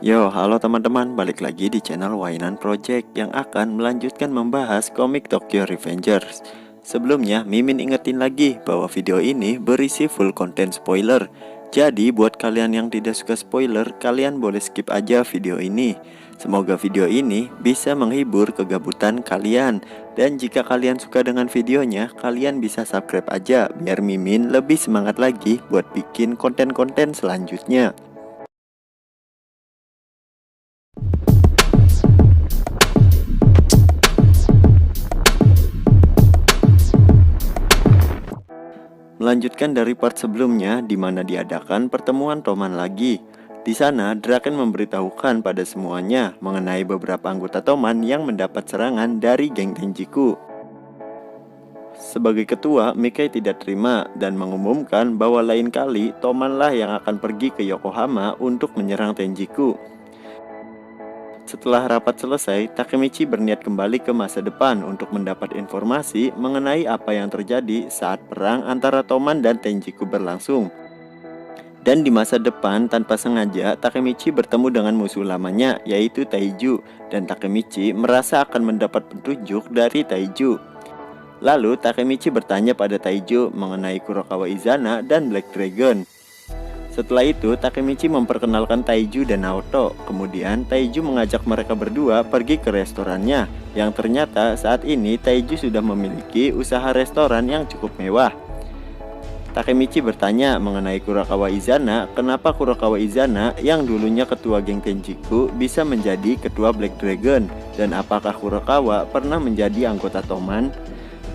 Yo, halo teman-teman, balik lagi di channel Wainan Project yang akan melanjutkan membahas komik Tokyo Revengers. Sebelumnya, Mimin ingetin lagi bahwa video ini berisi full content spoiler. Jadi, buat kalian yang tidak suka spoiler, kalian boleh skip aja video ini. Semoga video ini bisa menghibur kegabutan kalian. Dan jika kalian suka dengan videonya, kalian bisa subscribe aja biar Mimin lebih semangat lagi buat bikin konten-konten selanjutnya. Melanjutkan dari part sebelumnya di mana diadakan pertemuan Toman lagi. Di sana, Draken memberitahukan pada semuanya mengenai beberapa anggota Toman yang mendapat serangan dari geng Tenjiku. Sebagai ketua, Mikai tidak terima dan mengumumkan bahwa lain kali Tomanlah yang akan pergi ke Yokohama untuk menyerang Tenjiku. Setelah rapat selesai, Takemichi berniat kembali ke masa depan untuk mendapat informasi mengenai apa yang terjadi saat perang antara Toman dan Tenjiku berlangsung. Dan di masa depan, tanpa sengaja, Takemichi bertemu dengan musuh lamanya, yaitu Taiju. Dan Takemichi merasa akan mendapat petunjuk dari Taiju. Lalu, Takemichi bertanya pada Taiju mengenai Kurokawa Izana dan Black Dragon. Setelah itu, Takemichi memperkenalkan Taiju dan Naoto. Kemudian, Taiju mengajak mereka berdua pergi ke restorannya, yang ternyata saat ini Taiju sudah memiliki usaha restoran yang cukup mewah. Takemichi bertanya mengenai Kurokawa Izana, kenapa Kurokawa Izana yang dulunya ketua geng Tenjiku bisa menjadi ketua Black Dragon, dan apakah Kurokawa pernah menjadi anggota Toman?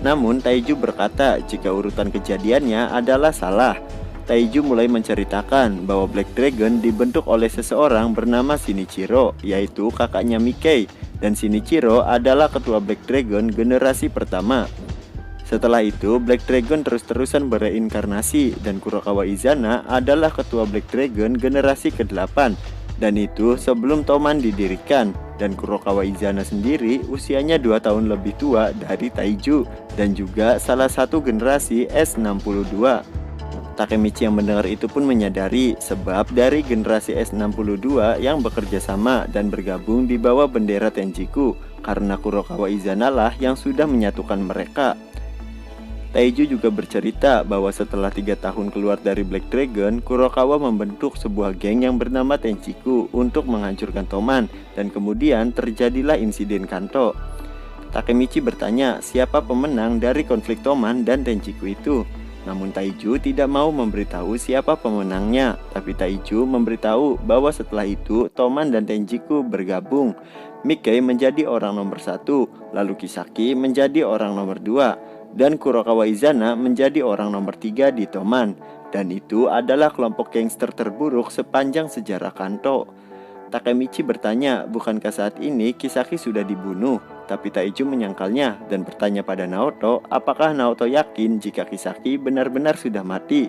Namun, Taiju berkata jika urutan kejadiannya adalah salah. Taiju mulai menceritakan bahwa Black Dragon dibentuk oleh seseorang bernama Shinichiro, yaitu kakaknya Mikai, dan Shinichiro adalah ketua Black Dragon generasi pertama. Setelah itu, Black Dragon terus-terusan bereinkarnasi dan Kurokawa Izana adalah ketua Black Dragon generasi ke-8, dan itu sebelum Toman didirikan. Dan Kurokawa Izana sendiri usianya 2 tahun lebih tua dari Taiju dan juga salah satu generasi S62. Takemichi yang mendengar itu pun menyadari sebab dari generasi S62 yang bekerja sama dan bergabung di bawah bendera Tenjiku, karena Kurokawa Izana lah yang sudah menyatukan mereka. Taiju juga bercerita bahwa setelah 3 tahun keluar dari Black Dragon, Kurokawa membentuk sebuah geng yang bernama Tenjiku untuk menghancurkan Toman, dan kemudian terjadilah insiden Kanto. Takemichi bertanya siapa pemenang dari konflik Toman dan Tenjiku itu. Namun Taiju tidak mau memberitahu siapa pemenangnya, tapi Taiju memberitahu bahwa setelah itu Toman dan Tenjiku bergabung. Mikai menjadi orang nomor 1, lalu Kisaki menjadi orang nomor 2, dan Kurokawa Izana menjadi orang nomor 3 di Toman. Dan itu adalah kelompok gangster terburuk sepanjang sejarah Kanto. Takemichi bertanya, bukankah saat ini Kisaki sudah dibunuh? Tapi Taiju menyangkalnya dan bertanya pada Naoto, apakah Naoto yakin jika Kisaki benar-benar sudah mati?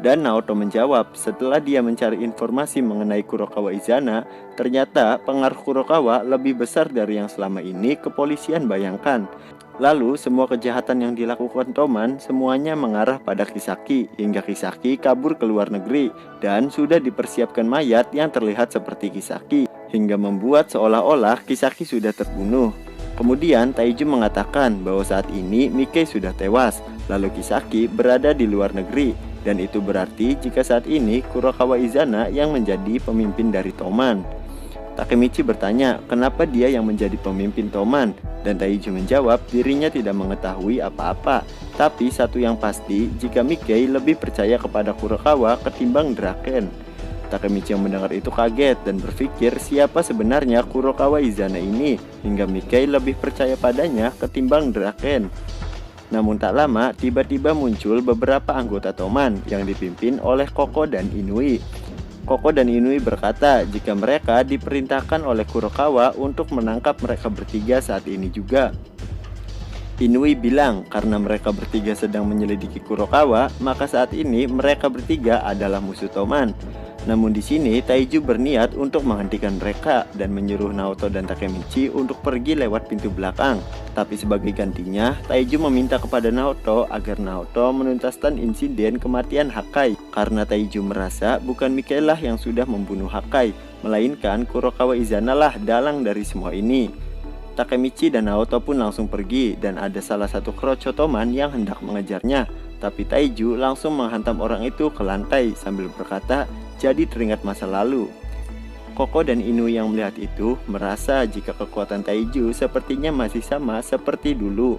Dan Naoto menjawab, setelah dia mencari informasi mengenai Kurokawa Izana, ternyata pengaruh Kurokawa lebih besar dari yang selama ini kepolisian bayangkan. Lalu semua kejahatan yang dilakukan Toman semuanya mengarah pada Kisaki, hingga Kisaki kabur ke luar negeri dan sudah dipersiapkan mayat yang terlihat seperti Kisaki, hingga membuat seolah-olah Kisaki sudah terbunuh. Kemudian Taiju mengatakan bahwa saat ini Mikai sudah tewas, lalu Kisaki berada di luar negeri, dan itu berarti jika saat ini Kurokawa Izana yang menjadi pemimpin dari Toman. Takemichi bertanya kenapa dia yang menjadi pemimpin Toman, dan Taiju menjawab dirinya tidak mengetahui apa-apa. Tapi satu yang pasti, jika Mikai lebih percaya kepada Kurokawa ketimbang Draken. Takemichi yang mendengar itu kaget dan berpikir siapa sebenarnya Kurokawa Izana ini, hingga Mikai lebih percaya padanya ketimbang Draken. Namun tak lama, tiba-tiba muncul beberapa anggota Toman yang dipimpin oleh Koko dan Inui. Koko dan Inui berkata jika mereka diperintahkan oleh Kurokawa untuk menangkap mereka bertiga saat ini juga. Inui bilang karena mereka bertiga sedang menyelidiki Kurokawa, maka saat ini mereka bertiga adalah musuh Toman. Namun di sini Taiju berniat untuk menghentikan mereka dan menyuruh Naoto dan Takemichi untuk pergi lewat pintu belakang. Tapi sebagai gantinya, Taiju meminta kepada Naoto agar Naoto menuntaskan insiden kematian Hakai, karena Taiju merasa bukan Mikai lah yang sudah membunuh Hakai, melainkan Kurokawa Izana lah dalang dari semua ini. Takemichi dan Naoto pun langsung pergi dan ada salah satu kroco Toman yang hendak mengejarnya. Tapi Taiju langsung menghantam orang itu ke lantai sambil berkata, jadi teringat masa lalu. Koko dan Inu yang melihat itu merasa jika kekuatan Taiju sepertinya masih sama seperti dulu.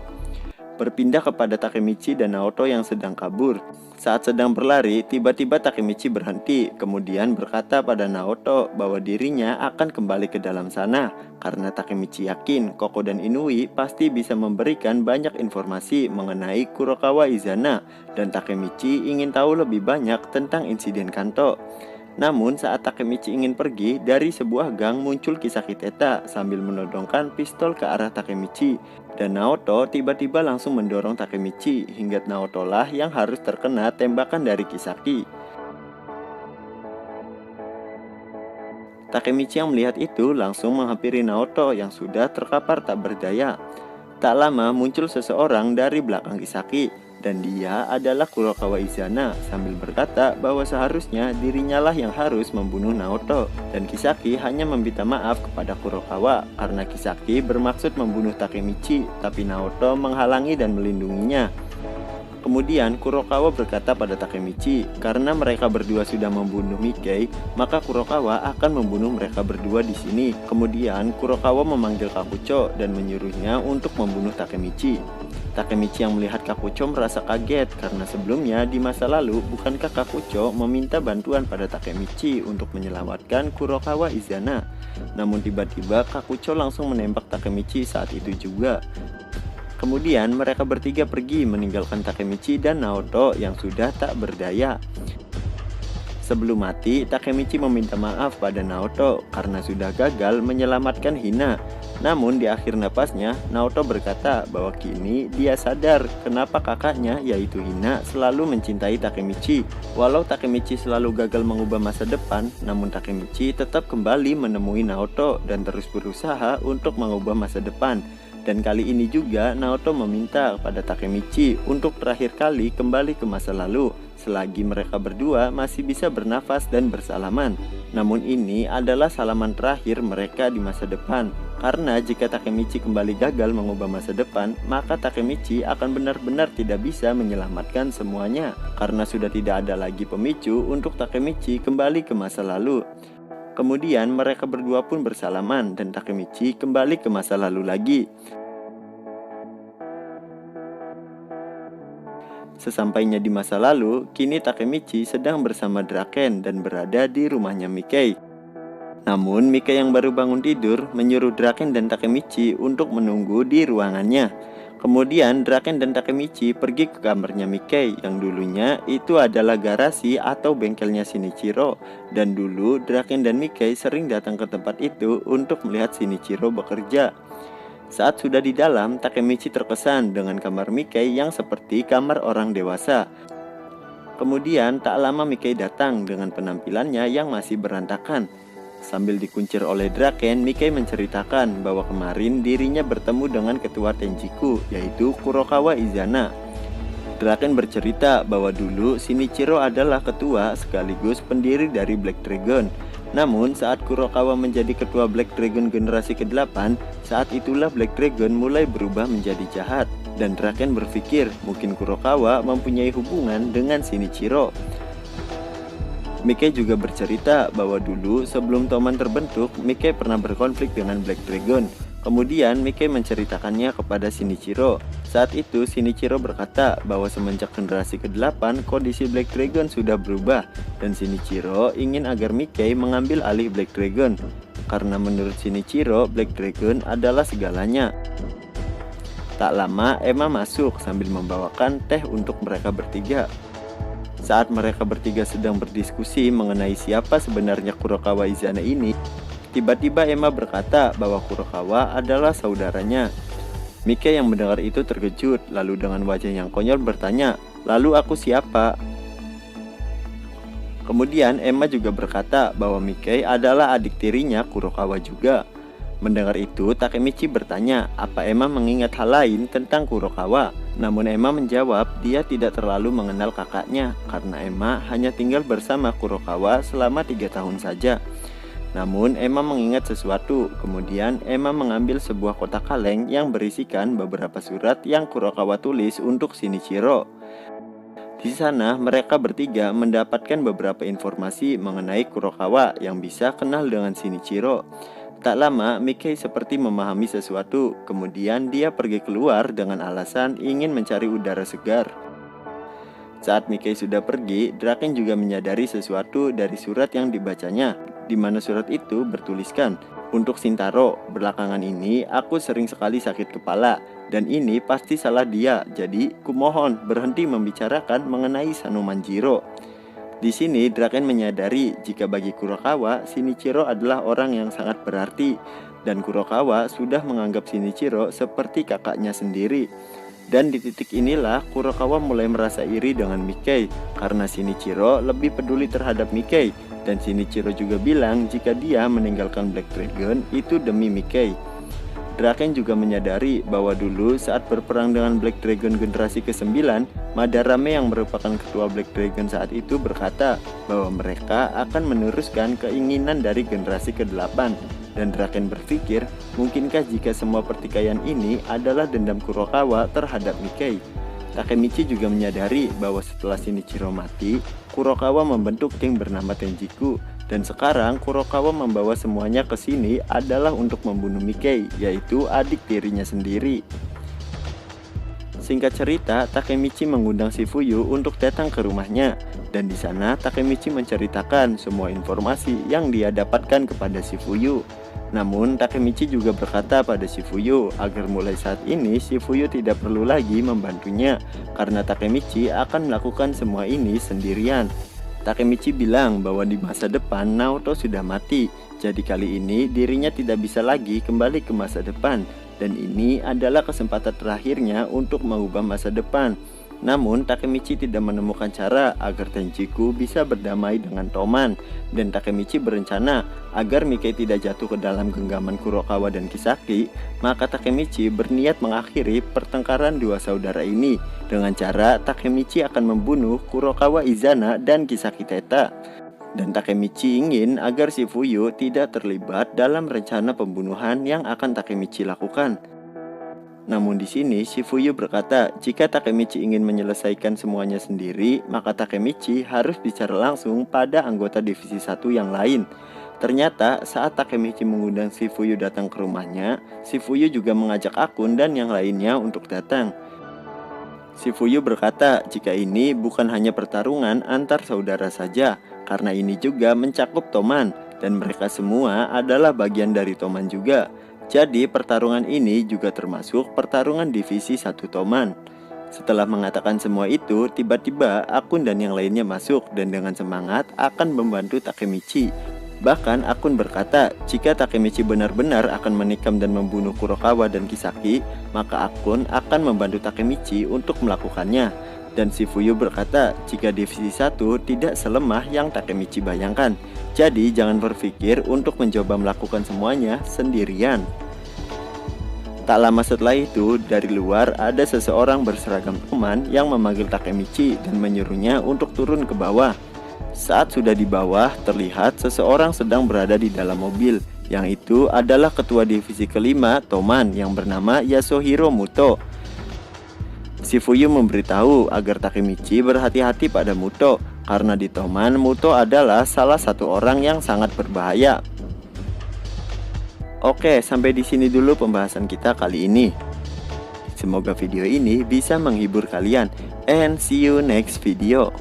Berpindah kepada Takemichi dan Naoto yang sedang kabur. Saat sedang berlari, tiba-tiba Takemichi berhenti, kemudian berkata pada Naoto bahwa dirinya akan kembali ke dalam sana, karena Takemichi yakin Koko dan Inui pasti bisa memberikan banyak informasi mengenai Kurokawa Izana, dan Takemichi ingin tahu lebih banyak tentang insiden Kanto. Namun saat Takemichi ingin pergi, dari sebuah gang muncul Kisaki Teta sambil menodongkan pistol ke arah Takemichi. Dan Naoto tiba-tiba langsung mendorong Takemichi hingga Naoto lah yang harus terkena tembakan dari Kisaki. Takemichi yang melihat itu langsung menghampiri Naoto yang sudah terkapar tak berdaya. Tak lama muncul seseorang dari belakang Kisaki, dan dia adalah Kurokawa Izana sambil berkata bahwa seharusnya dirinya lah yang harus membunuh Naoto, dan Kisaki hanya meminta maaf kepada Kurokawa karena Kisaki bermaksud membunuh Takemichi, tapi Naoto menghalangi dan melindunginya. Kemudian Kurokawa berkata pada Takemichi, karena mereka berdua sudah membunuh Mikai, maka Kurokawa akan membunuh mereka berdua di sini. Kemudian Kurokawa memanggil Kakucho dan menyuruhnya untuk membunuh Takemichi. Takemichi yang melihat Kakucho merasa kaget karena sebelumnya di masa lalu bukankah Kakucho meminta bantuan pada Takemichi untuk menyelamatkan Kurokawa Izana. Namun tiba-tiba Kakucho langsung menembak Takemichi saat itu juga. Kemudian mereka bertiga pergi meninggalkan Takemichi dan Naoto yang sudah tak berdaya. Sebelum mati, Takemichi meminta maaf pada Naoto karena sudah gagal menyelamatkan Hina. Namun di akhir napasnya, Naoto berkata bahwa kini dia sadar kenapa kakaknya yaitu Hina selalu mencintai Takemichi. Walau Takemichi selalu gagal mengubah masa depan, namun Takemichi tetap kembali menemui Naoto dan terus berusaha untuk mengubah masa depan. Dan kali ini juga Naoto meminta kepada Takemichi untuk terakhir kali kembali ke masa lalu, selagi mereka berdua masih bisa bernafas dan bersalaman. Namun ini adalah salaman terakhir mereka di masa depan, karena jika Takemichi kembali gagal mengubah masa depan, maka Takemichi akan benar-benar tidak bisa menyelamatkan semuanya, karena sudah tidak ada lagi pemicu untuk Takemichi kembali ke masa lalu. Kemudian mereka berdua pun bersalaman dan Takemichi kembali ke masa lalu lagi. Sesampainya di masa lalu, kini Takemichi sedang bersama Draken dan berada di rumahnya Mikai. Namun Mikai yang baru bangun tidur menyuruh Draken dan Takemichi untuk menunggu di ruangannya. Kemudian Draken dan Takemichi pergi ke kamarnya Mikai yang dulunya itu adalah garasi atau bengkelnya Shinichiro. Dan dulu Draken dan Mikai sering datang ke tempat itu untuk melihat Shinichiro bekerja. Saat sudah di dalam, Takemichi terkesan dengan kamar Mikai yang seperti kamar orang dewasa. Kemudian tak lama Mikai datang dengan penampilannya yang masih berantakan. Sambil dikuncir oleh Draken, Mikai menceritakan bahwa kemarin dirinya bertemu dengan ketua Tenjiku, yaitu Kurokawa Izana. Draken bercerita bahwa dulu Shinichiro adalah ketua sekaligus pendiri dari Black Dragon. Namun saat Kurokawa menjadi ketua Black Dragon generasi ke-8, saat itulah Black Dragon mulai berubah menjadi jahat. Dan Draken berpikir mungkin Kurokawa mempunyai hubungan dengan Shinichiro. Mikai juga bercerita bahwa dulu sebelum Toman terbentuk, Mikai pernah berkonflik dengan Black Dragon. Kemudian Mikai menceritakannya kepada Shinichiro. Saat itu Shinichiro berkata bahwa semenjak generasi ke-8 kondisi Black Dragon sudah berubah, dan Shinichiro ingin agar Mikai mengambil alih Black Dragon, karena menurut Shinichiro Black Dragon adalah segalanya. Tak lama Emma masuk sambil membawakan teh untuk mereka bertiga. Saat mereka bertiga sedang berdiskusi mengenai siapa sebenarnya Kurokawa Izana ini, tiba-tiba Emma berkata bahwa Kurokawa adalah saudaranya. Mikai yang mendengar itu terkejut, lalu dengan wajah yang konyol bertanya, "Lalu aku siapa?" Kemudian Emma juga berkata bahwa Mikey adalah adik tirinya Kurokawa juga. Mendengar itu, Takemichi bertanya apa Emma mengingat hal lain tentang Kurokawa. Namun Emma menjawab dia tidak terlalu mengenal kakaknya karena Emma hanya tinggal bersama Kurokawa selama 3 tahun saja. Namun Emma mengingat sesuatu. Kemudian Emma mengambil sebuah kotak kaleng yang berisikan beberapa surat yang Kurokawa tulis untuk Shinichiro. Di sana mereka bertiga mendapatkan beberapa informasi mengenai Kurokawa yang bisa kenal dengan Shinichiro. Tak lama, Mikey seperti memahami sesuatu. Kemudian dia pergi keluar dengan alasan ingin mencari udara segar. Saat Mikey sudah pergi, Draken juga menyadari sesuatu dari surat yang dibacanya, di mana surat itu bertuliskan, "Untuk Shintaro, belakangan ini aku sering sekali sakit kepala, dan ini pasti salah dia, jadi kumohon berhenti membicarakan mengenai Sanumanjiro." Di sini Draken menyadari jika bagi Kurokawa, Shinichiro adalah orang yang sangat berarti, dan Kurokawa sudah menganggap Shinichiro seperti kakaknya sendiri. Dan di titik inilah Kurokawa mulai merasa iri dengan Mikey karena Shinichiro lebih peduli terhadap Mikey, dan Shinichiro juga bilang jika dia meninggalkan Black Dragon itu demi Mikey. Draken juga menyadari bahwa dulu saat berperang dengan Black Dragon generasi ke-9, Madarame yang merupakan ketua Black Dragon saat itu berkata bahwa mereka akan meneruskan keinginan dari generasi ke-8. Dan Draken berpikir, mungkinkah jika semua pertikaian ini adalah dendam Kurokawa terhadap Mikey? Takemichi juga menyadari bahwa setelah Shinichiro mati, Kurokawa membentuk geng bernama Tenjiku. Dan sekarang Kurokawa membawa semuanya ke sini adalah untuk membunuh Mikey, yaitu adik tirinya sendiri. Singkat cerita, Takemichi mengundang Shifuyu untuk datang ke rumahnya. Dan di sana Takemichi menceritakan semua informasi yang dia dapatkan kepada Shifuyu. Namun Takemichi juga berkata pada Shifuyu agar mulai saat ini Shifuyu tidak perlu lagi membantunya, karena Takemichi akan melakukan semua ini sendirian. Takemichi bilang bahwa di masa depan Naoto sudah mati, jadi kali ini dirinya tidak bisa lagi kembali ke masa depan, dan ini adalah kesempatan terakhirnya untuk mengubah masa depan. Namun Takemichi tidak menemukan cara agar Tenjiku bisa berdamai dengan Toman, dan Takemichi berencana agar Mikey tidak jatuh ke dalam genggaman Kurokawa dan Kisaki. Maka Takemichi berniat mengakhiri pertengkaran dua saudara ini dengan cara Takemichi akan membunuh Kurokawa Izana dan Kisaki Teta. Dan Takemichi ingin agar Shifuyu tidak terlibat dalam rencana pembunuhan yang akan Takemichi lakukan. Namun di sini Shifuyu berkata jika Takemichi ingin menyelesaikan semuanya sendiri, maka Takemichi harus bicara langsung pada anggota divisi 1 yang lain. Ternyata saat Takemichi mengundang Shifuyu datang ke rumahnya, Shifuyu juga mengajak Akun dan yang lainnya untuk datang. Shifuyu berkata jika ini bukan hanya pertarungan antar saudara saja, karena ini juga mencakup Toman, dan mereka semua adalah bagian dari Toman juga. Jadi pertarungan ini juga termasuk pertarungan divisi 1 Toman. Setelah mengatakan semua itu, tiba-tiba Akun dan yang lainnya masuk dan dengan semangat akan membantu Takemichi. Bahkan Akun berkata jika Takemichi benar-benar akan menikam dan membunuh Kurokawa dan Kisaki, maka Akun akan membantu Takemichi untuk melakukannya. Dan Shifuyu berkata jika divisi 1 tidak selemah yang Takemichi bayangkan, jadi jangan berpikir untuk mencoba melakukan semuanya sendirian. Tak lama setelah itu, dari luar ada seseorang berseragam Toman yang memanggil Takemichi dan menyuruhnya untuk turun ke bawah. Saat sudah di bawah, terlihat seseorang sedang berada di dalam mobil, yang itu adalah ketua divisi kelima Toman yang bernama Yasuhiro Muto. Shifuyu memberitahu agar Takemichi berhati-hati pada Muto, karena di Toman Muto adalah salah satu orang yang sangat berbahaya. Oke, sampai di sini dulu pembahasan kita kali ini. Semoga video ini bisa menghibur kalian, and see you next video.